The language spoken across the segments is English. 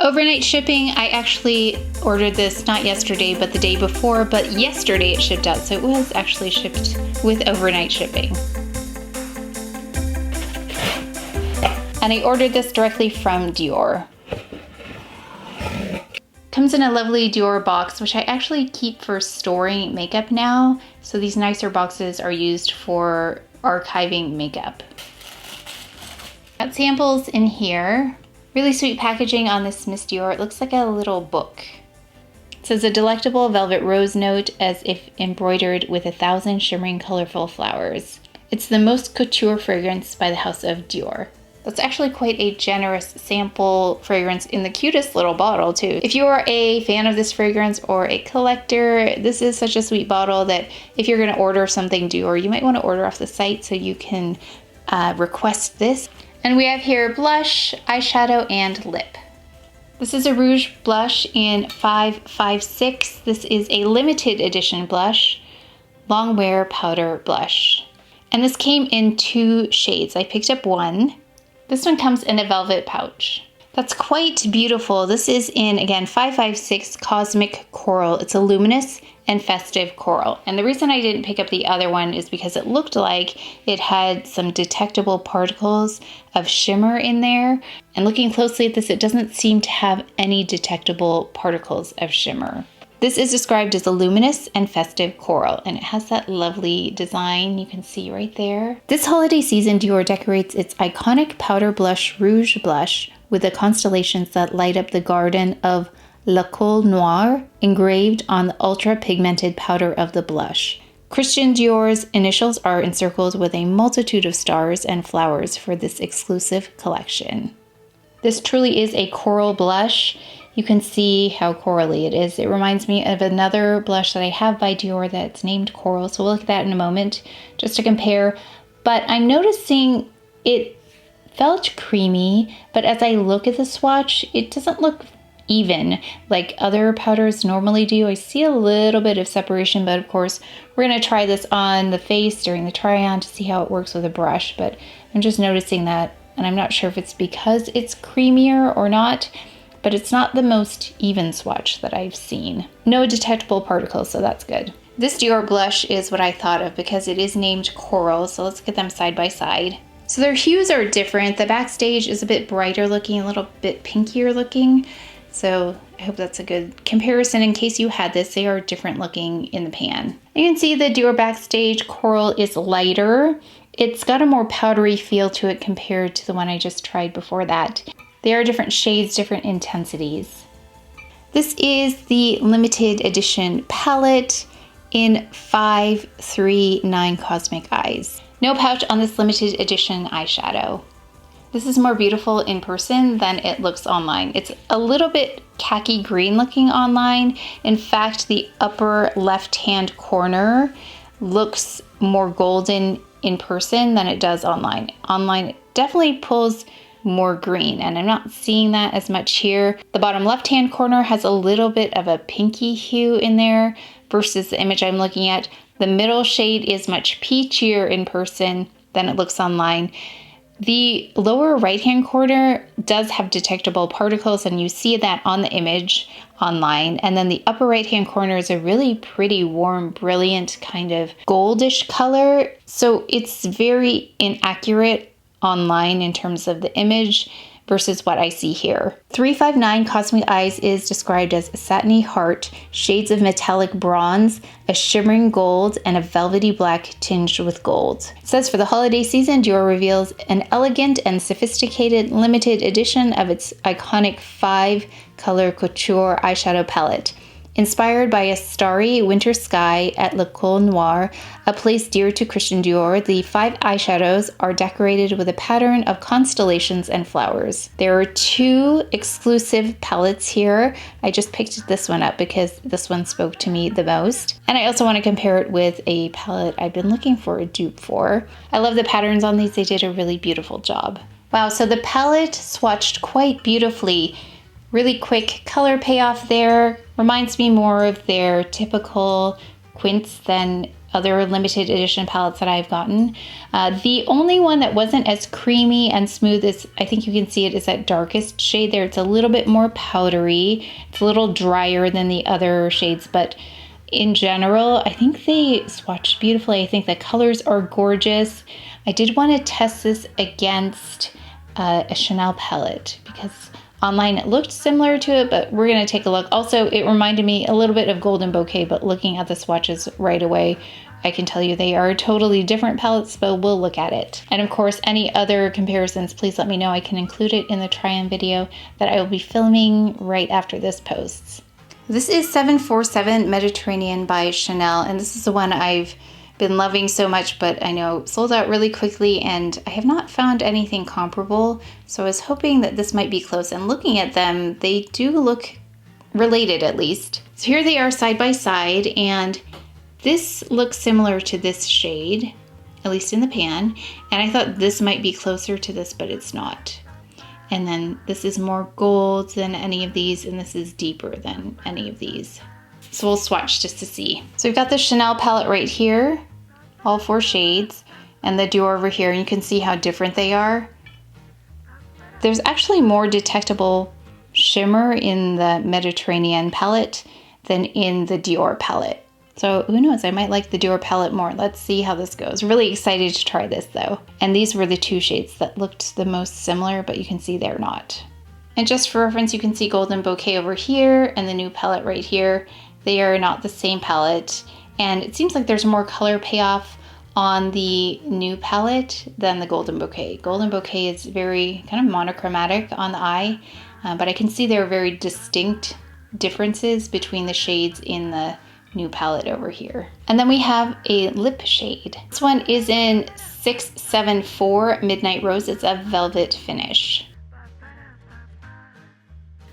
Overnight shipping, I actually ordered this not yesterday, but the day before, but yesterday it shipped out, so it was actually shipped with overnight shipping. And I ordered this directly from Dior. Comes in a lovely Dior box, which I actually keep for storing makeup now. So these nicer boxes are used for archiving makeup. Got samples in here. Really sweet packaging on this Miss Dior. It looks like a little book. It says a delectable velvet rose note as if embroidered with 1,000 shimmering colorful flowers. It's the most couture fragrance by the house of Dior. That's actually quite a generous sample fragrance in the cutest little bottle too. If you are a fan of this fragrance or a collector, this is such a sweet bottle that if you're gonna order something Dior, you might wanna order off the site so you can request this. And we have here blush, eyeshadow, and lip. This is a Rouge blush in 556. This is a limited edition blush, long wear powder blush. And this came in 2 shades. I picked up one. This one comes in a velvet pouch. That's quite beautiful. This is in, again, 556 Cosmic Coral. It's a luminous and festive coral. And the reason I didn't pick up the other one is because it looked like it had some detectable particles of shimmer in there. And looking closely at this, it doesn't seem to have any detectable particles of shimmer. This is described as a luminous and festive coral, and it has that lovely design you can see right there. This holiday season, Dior decorates its iconic powder blush Rouge blush with the constellations that light up the garden of Le Col Noir engraved on the ultra pigmented powder of the blush. Christian Dior's initials are encircled with a multitude of stars and flowers for this exclusive collection. This truly is a coral blush. You can see how corally it is. It reminds me of another blush that I have by Dior that's named Coral, so we'll look at that in a moment just to compare. But I'm noticing it felt creamy, but as I look at the swatch, it doesn't look even like other powders normally do. I see a little bit of separation, but of course, we're gonna try this on the face during the try-on to see how it works with a brush, but I'm just noticing that, and I'm not sure if it's because it's creamier or not, but it's not the most even swatch that I've seen. No detectable particles, so that's good. This Dior blush is what I thought of because it is named Coral, so let's get them side by side. So their hues are different. The backstage is a bit brighter looking, a little bit pinkier looking. So I hope that's a good comparison in case you had this. They are different looking in the pan. You can see the Dior backstage Coral is lighter. It's got a more powdery feel to it compared to the one I just tried before that. They are different shades, different intensities. This is the limited edition palette in 539 Cosmic Eyes. No pouch on this limited edition eyeshadow. This is more beautiful in person than it looks online. It's a little bit khaki green looking online. In fact, the upper left-hand corner looks more golden in person than it does online. Online, it definitely pulls more green, and I'm not seeing that as much here. The bottom left-hand corner has a little bit of a pinky hue in there versus the image I'm looking at. The middle shade is much peachier in person than it looks online. The lower right-hand corner does have detectable particles, and you see that on the image online. And then the upper right-hand corner is a really pretty, warm, brilliant kind of goldish color. So it's very inaccurate online in terms of the image versus what I see here. 359 Cosmic Eyes is described as a satiny heart, shades of metallic bronze, a shimmering gold, and a velvety black tinged with gold. It says for the holiday season, Dior reveals an elegant and sophisticated limited edition of its iconic 5-color couture eyeshadow palette. Inspired by a starry winter sky at Le Col Noir, a place dear to Christian Dior, the 5 eyeshadows are decorated with a pattern of constellations and flowers. There are 2 exclusive palettes here. I just picked this one up because this one spoke to me the most. And I also want to compare it with a palette I've been looking for a dupe for. I love the patterns on these. They did a really beautiful job. Wow, so the palette swatched quite beautifully. Really quick color payoff there. Reminds me more of their typical quints than other limited edition palettes that I've gotten. The only one that wasn't as creamy and smooth as, I think you can see it, is that darkest shade there. It's a little bit more powdery. It's a little drier than the other shades, but in general, I think they swatched beautifully. I think the colors are gorgeous. I did want to test this against a Chanel palette because online it looked similar to it, but we're going to take a look. Also, it reminded me a little bit of Golden Bouquet, but looking at the swatches right away, I can tell you they are totally different palettes, but we'll look at it. And of course, any other comparisons, please let me know. I can include it in the try-on video that I will be filming right after this posts. This is 747 Mediterranean by Chanel, and this is the one I've been loving so much, but I know sold out really quickly and I have not found anything comparable. So I was hoping that this might be close, and looking at them, they do look related at least. So here they are side by side, and this looks similar to this shade, at least in the pan. And I thought this might be closer to this, but it's not. And then this is more gold than any of these, and this is deeper than any of these. So we'll swatch just to see. So we've got the Chanel palette right here, all 4 shades, and the Dior over here, and you can see how different they are. There's actually more detectable shimmer in the Mediterranean palette than in the Dior palette. So who knows, I might like the Dior palette more. Let's see how this goes. Really excited to try this though. And these were the 2 shades that looked the most similar, but you can see they're not. And just for reference, you can see Golden Bouquet over here and the new palette right here. They are not the same palette. And it seems like there's more color payoff on the new palette than the Golden Bouquet. Golden Bouquet is very kind of monochromatic on the eye, but I can see there are very distinct differences between the shades in the new palette over here. And then we have a lip shade. This one is in 674 Midnight Rose. It's a velvet finish.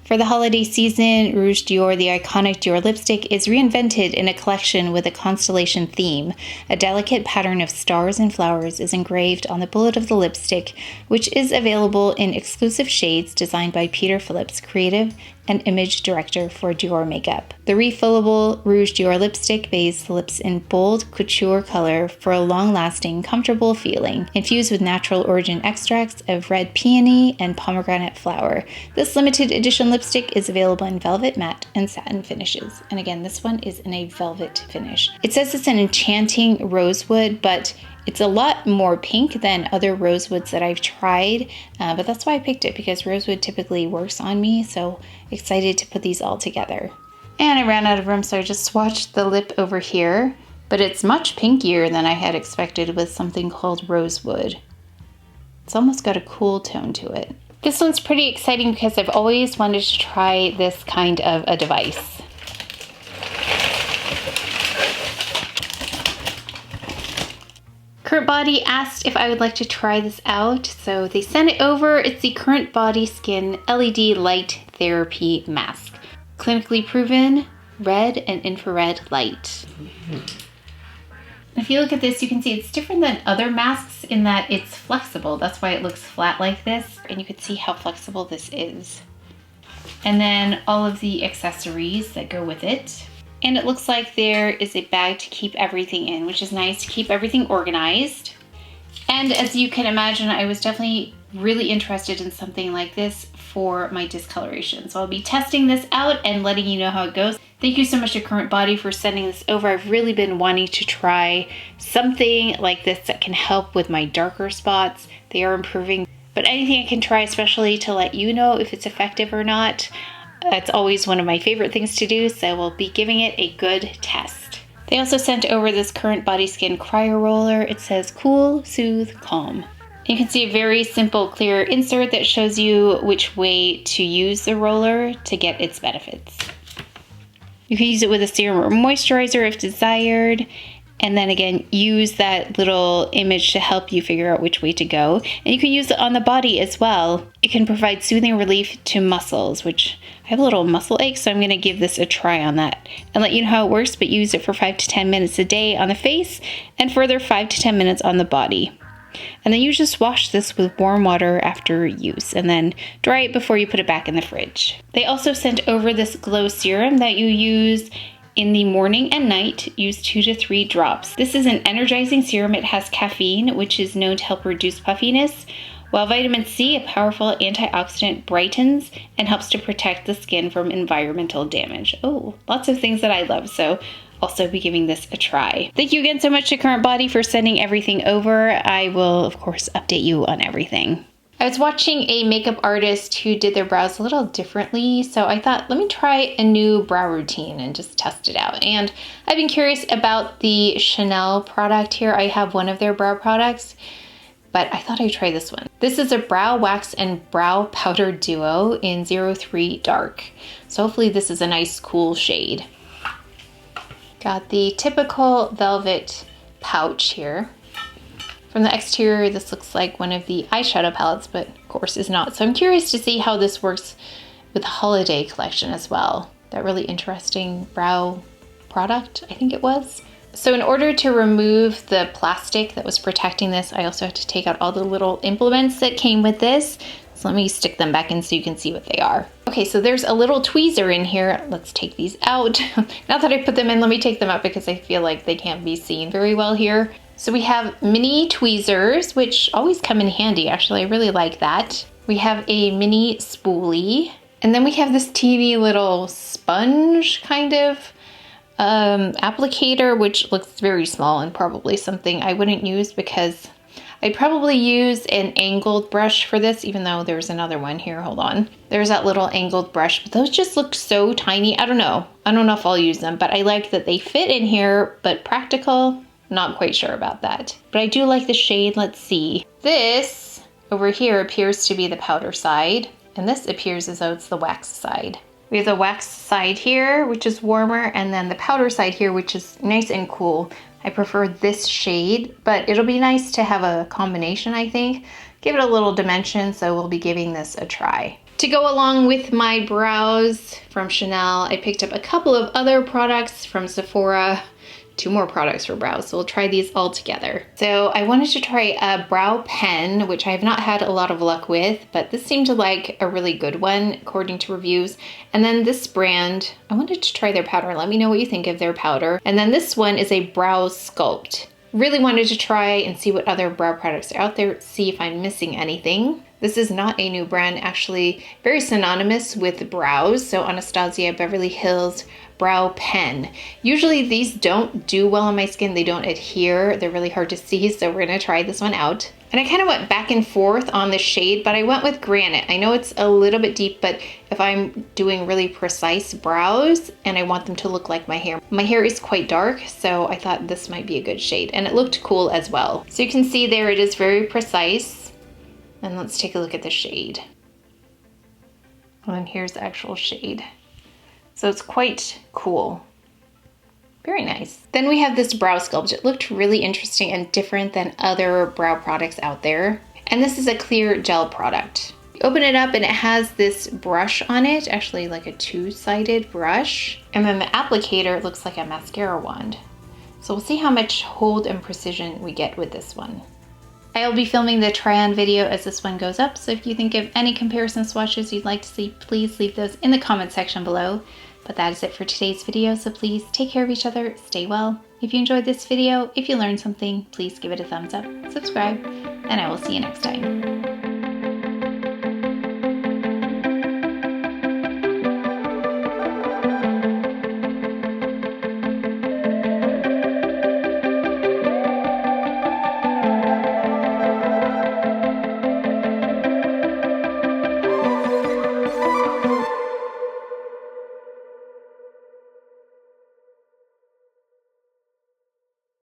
For the holiday season, Rouge Dior, the iconic Dior lipstick, is reinvented in a collection with a constellation theme. A delicate pattern of stars and flowers is engraved on the bullet of the lipstick, which is available in exclusive shades designed by Peter Phillips, creative and image director for Dior makeup. The refillable Rouge Dior lipstick bathes the lips in bold couture color for a long-lasting, comfortable feeling, infused with natural origin extracts of red peony and pomegranate flower. This limited edition lipstick is available in velvet, matte, and satin finishes. And again, this one is in a velvet finish. It says it's an enchanting rosewood, but it's a lot more pink than other rosewoods that I've tried, but that's why I picked it, because rosewood typically works on me, so excited to put these all together. And I ran out of room, so I just swatched the lip over here, but it's much pinkier than I had expected with something called rosewood. It's almost got a cool tone to it. This one's pretty exciting because I've always wanted to try this kind of a device. CurrentBody asked if I would like to try this out, so they sent it over. It's the CurrentBody Skin LED Light Therapy Mask. Clinically proven red and infrared light. If you look at this, you can see it's different than other masks in that it's flexible. That's why it looks flat like this, and you can see how flexible this is. And then all of the accessories that go with it. And it looks like there is a bag to keep everything in, which is nice to keep everything organized. And as you can imagine, I was definitely really interested in something like this for my discoloration. So I'll be testing this out and letting you know how it goes. Thank you so much to CurrentBody for sending this over. I've really been wanting to try something like this that can help with my darker spots. They are improving, but anything I can try, especially to let you know if it's effective or not. That's always one of my favorite things to do, so we'll be giving it a good test. They also sent over this CurrentBody Skin CryoRoller. It says cool, soothe, calm. You can see a very simple, clear insert that shows you which way to use the roller to get its benefits. You can use it with a serum or moisturizer if desired, and then again, use that little image to help you figure out which way to go. And you can use it on the body as well. It can provide soothing relief to muscles, which I have a little muscle ache, so I'm gonna give this a try on that and let you know how it works, but use it for 5 to 10 minutes a day on the face and further 5 to 10 minutes on the body. And then you just wash this with warm water after use and then dry it before you put it back in the fridge. They also sent over this glow serum that you use in the morning and night, use 2 to 3 drops. This is an energizing serum. It has caffeine, which is known to help reduce puffiness, while vitamin C, a powerful antioxidant, brightens and helps to protect the skin from environmental damage. Oh, lots of things that I love, so also be giving this a try. Thank you again so much to CurrentBody for sending everything over. I will, of course, update you on everything. I was watching a makeup artist who did their brows a little differently, so I thought, let me try a new brow routine and just test it out. And I've been curious about the Chanel product here. I have one of their brow products, but I thought I'd try this one. This is a brow wax and brow powder duo in 03 Dark. So hopefully this is a nice cool shade. Got the typical velvet pouch here. From the exterior, this looks like one of the eyeshadow palettes, but of course is not. So I'm curious to see how this works with the holiday collection as well. That really interesting brow product, I think it was. So in order to remove the plastic that was protecting this, I also had to take out all the little implements that came with this. So let me stick them back in so you can see what they are. Okay, so there's a little tweezer in here. Let's take these out. Now that I put them in, let me take them out because I feel like they can't be seen very well here. So we have mini tweezers, which always come in handy, actually. I really like that. We have a mini spoolie. And then we have this teeny little sponge kind of applicator, which looks very small and probably something I wouldn't use because I'd probably use an angled brush for this, even though there's another one here. Hold on. There's that little angled brush, but those just look so tiny. I don't know if I'll use them, but I like that they fit in here, but practical. Not quite sure about that, but I do like the shade. Let's see. This over here appears to be the powder side, and this appears as though it's the wax side. We have the wax side here, which is warmer, and then the powder side here, which is nice and cool. I prefer this shade, but it'll be nice to have a combination, I think. Give it a little dimension, so we'll be giving this a try. To go along with my brows from Chanel, I picked up a couple of other products from Sephora. 2 more products for brows, so we'll try these all together. So I wanted to try a brow pen, which I have not had a lot of luck with, but this seemed like a really good one according to reviews. And then this brand, I wanted to try their powder. Let me know what you think of their powder. And then this one is a brow sculpt. Really wanted to try and see what other brow products are out there, see if I'm missing anything. This is not a new brand, actually very synonymous with brows. So Anastasia Beverly Hills brow pen. Usually these don't do well on my skin. They don't adhere. They're really hard to see. So we're gonna try this one out. And I kind of went back and forth on the shade, but I went with Granite. I know it's a little bit deep, but if I'm doing really precise brows and I want them to look like my hair is quite dark, so I thought this might be a good shade. And it looked cool as well. So you can see there it is very precise. And let's take a look at the shade. And here's the actual shade. So it's quite cool. Very nice. Then we have this brow sculpt. It looked really interesting and different than other brow products out there. And this is a clear gel product. You open it up and it has this brush on it, actually like a 2-sided brush. And then the applicator looks like a mascara wand. So we'll see how much hold and precision we get with this one. I'll be filming the try-on video as this one goes up, so if you think of any comparison swatches you'd like to see, please leave those in the comment section below. But that is it for today's video, so please take care of each other, stay well. If you enjoyed this video, if you learned something, please give it a thumbs up, subscribe, and I will see you next time.